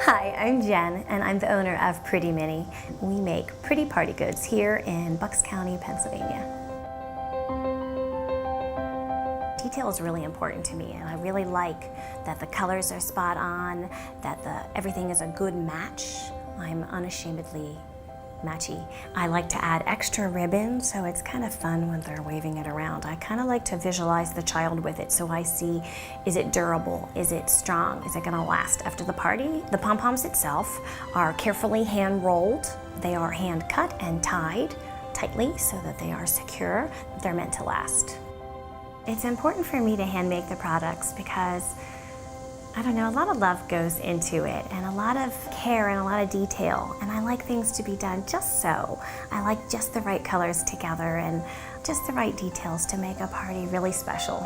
Hi, I'm Jen, and I'm the owner of Pretti Mini. We make pretty party goods here in Bucks County, Pennsylvania. Detail is really important to me, and I really like that the colors are spot on, that everything is a good match. I'm unashamedly matchy. I like to add extra ribbon, so it's kind of fun when they're waving it around. I kind of like to visualize the child with it, so I see, is it durable? Is it strong? Is it gonna last after the party? The pom-poms itself are carefully hand rolled. They are hand cut and tied tightly so that they are secure. They're meant to last. It's important for me to hand make the products because I don't know, a lot of love goes into it and a lot of care and a lot of detail, and I like things to be done just so. I like just the right colors together and just the right details to make a party really special.